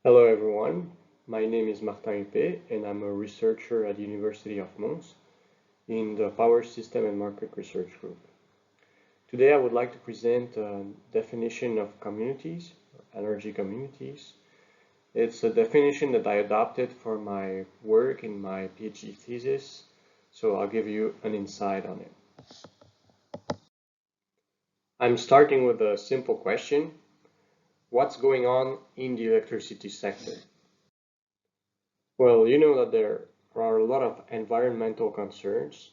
Hello everyone, my name is Martin Hupez and I'm a researcher at the University of Mons in the Power System and Market Research Group. Today I would like to present a definition of communities, energy communities. It's a definition that I adopted for my work in my PhD thesis, so I'll give you an insight on it. I'm starting with a simple question. What's going on in the electricity sector? Well, you know that there are a lot of environmental concerns.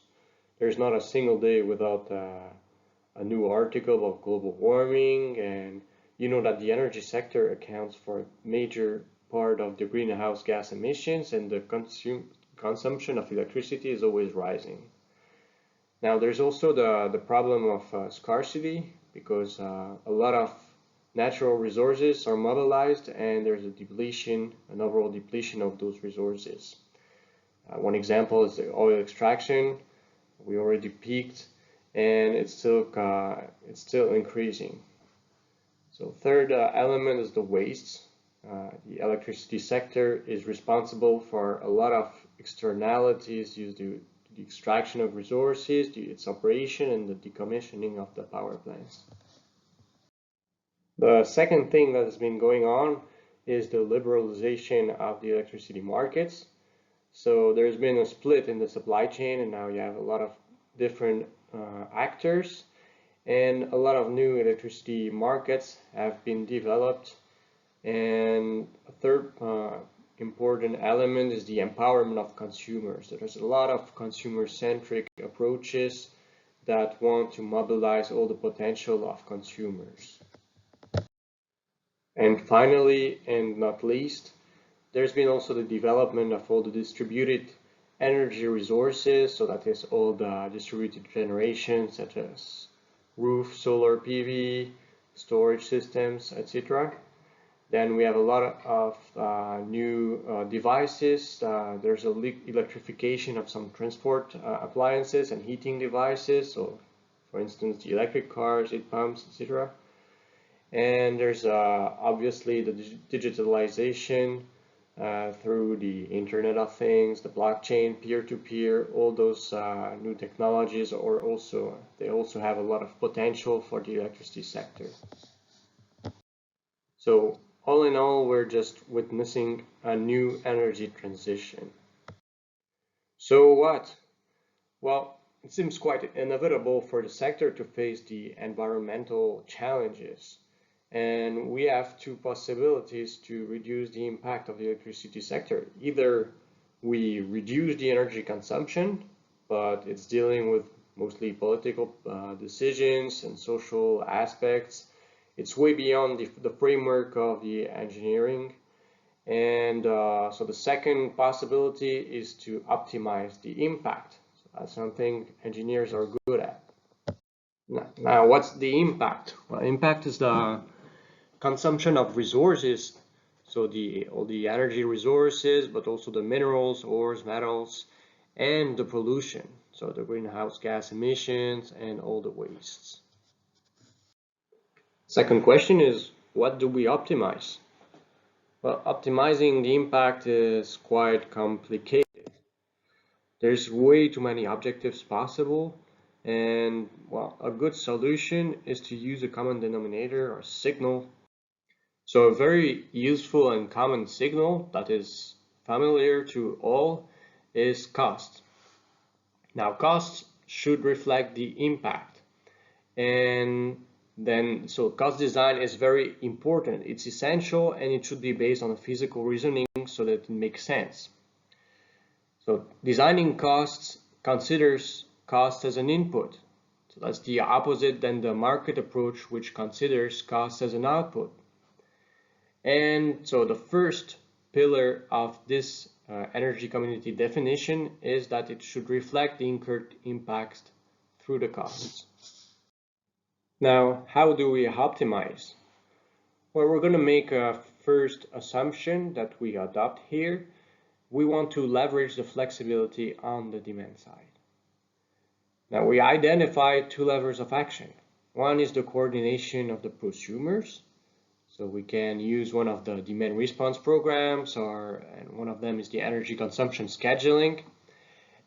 There's not a single day without a new article of global warming, and you know that the energy sector accounts for a major part of the greenhouse gas emissions, and the consumption of electricity is always rising. Now, there's also the problem of scarcity, because a lot of natural resources are mobilized and there's a depletion, an overall depletion of those resources. One example is the oil extraction. We already peaked and it's still increasing. So third element is the waste. The electricity sector is responsible for a lot of externalities due to the extraction of resources, its operation, and the decommissioning of the power plants. The second thing that has been going on is the liberalization of the electricity markets. So there's been a split in the supply chain, and now you have a lot of different actors, and a lot of new electricity markets have been developed. And a third important element is the empowerment of consumers. There's a lot of consumer-centric approaches that want to mobilize all the potential of consumers. And finally, and not least, there's been also the development of all the distributed energy resources, so that is all the distributed generation such as roof, solar PV, storage systems, etc. Then we have a lot of new devices. There's electrification of some transport appliances and heating devices, so for instance the electric cars, heat pumps, etc. And there's obviously the digitalization through the Internet of Things, the blockchain, peer-to-peer, all those new technologies they also have a lot of potential for the electricity sector. So all in all, we're just witnessing a new energy transition. So what? Well, it seems quite inevitable for the sector to face the environmental challenges. And we have two possibilities to reduce the impact of the electricity sector. Either we reduce the energy consumption, but it's dealing with mostly political decisions and social aspects. It's way beyond the framework of the engineering. And so the second possibility is to optimize the impact. So that's something engineers are good at. Now, what's the impact? Well, impact is the consumption of resources, so all the energy resources, but also the minerals, ores, metals, and the pollution, so the greenhouse gas emissions and all the wastes. Second question is, what do we optimize? Well, optimizing the impact is quite complicated. There's way too many objectives possible, and well, a good solution is to use a common denominator or signal. So a very useful and common signal that is familiar to all is cost. Now, costs should reflect the impact, and then so cost design is very important. It's essential, and it should be based on a physical reasoning so that it makes sense. So designing costs considers cost as an input. So that's the opposite than the market approach, which considers cost as an output. And so the first pillar of this energy community definition is that it should reflect the incurred impacts through the costs. Now, how do we optimize? Well, we're going to make a first assumption that we adopt here. We want to leverage the flexibility on the demand side. Now, we identify two levers of action. One is the coordination of the prosumers. So we can use one of the demand response programs, and one of them is the energy consumption scheduling.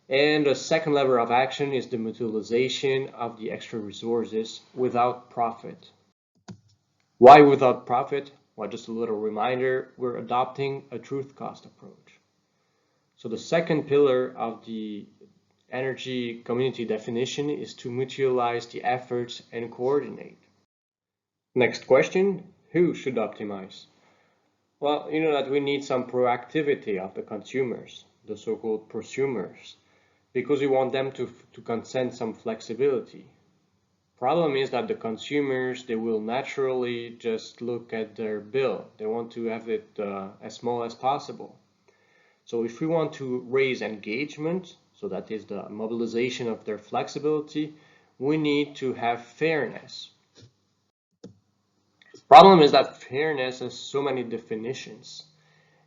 And the second lever of action is the mutualization of the extra resources without profit. Why without profit? Well, just a little reminder, we're adopting a truth cost approach. So the second pillar of the energy community definition is to mutualize the efforts and coordinate. Next question, who should optimize? Well, you know that we need some proactivity of the consumers, the so-called prosumers, because we want them to consent some flexibility. Problem is that the consumers, they will naturally just look at their bill. They want to have it as small as possible. So if we want to raise engagement, so that is the mobilization of their flexibility, we need to have fairness. Problem is that fairness has so many definitions.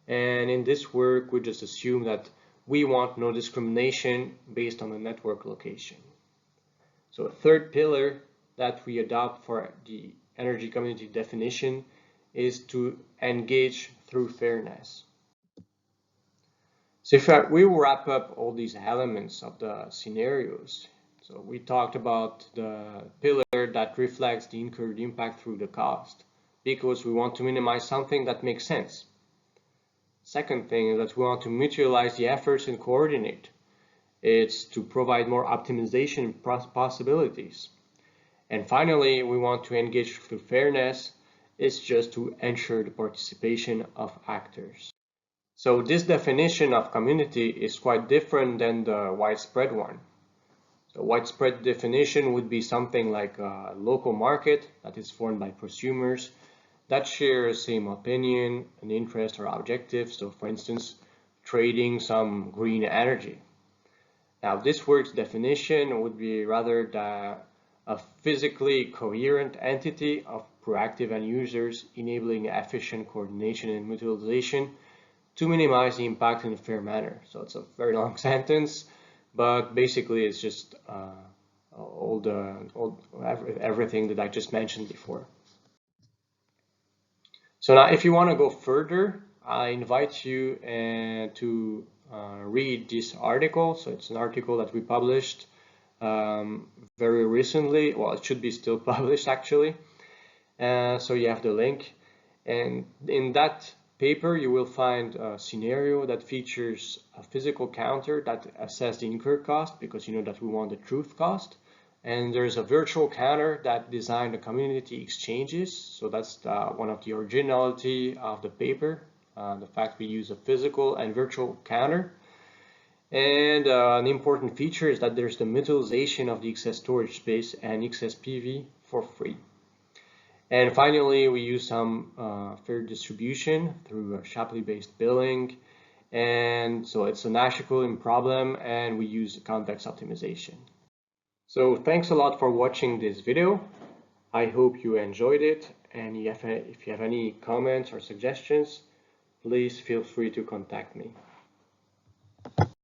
And in this work, we just assume that we want no discrimination based on the network location. So a third pillar that we adopt for the energy community definition is to engage through fairness. So if we wrap up all these elements of the scenarios, so we talked about the pillar that reflects the incurred impact through the cost, because we want to minimize something that makes sense. Second thing is that we want to mutualize the efforts and coordinate. It's to provide more optimization possibilities. And finally, we want to engage through fairness. It's just to ensure the participation of actors. So this definition of community is quite different than the widespread one. So widespread definition would be something like a local market that is formed by prosumers that share the same opinion, an interest, or objective. So for instance, trading some green energy. Now this work's definition would be rather a physically coherent entity of proactive end users enabling efficient coordination and mutualization to minimize the impact in a fair manner. So it's a very long sentence, but basically it's just everything that I just mentioned before. So now if you want to go further, I invite you to read this article. So it's an article that we published very recently. Well, it should be still published actually. So you have the link, and in that paper you will find a scenario that features a physical counter that assesses the incurred cost, because you know that we want the truth cost. And there's a virtual counter that designed the community exchanges. So that's one of the originality of the paper, the fact we use a physical and virtual counter. And an important feature is that there's the mutualization of the excess storage space and excess PV for free. And finally, we use some fair distribution through a Shapley-based billing. And so it's an Nash-equivalent problem, and we use convex optimization. So thanks a lot for watching this video. I hope you enjoyed it, and if you have any comments or suggestions, please feel free to contact me.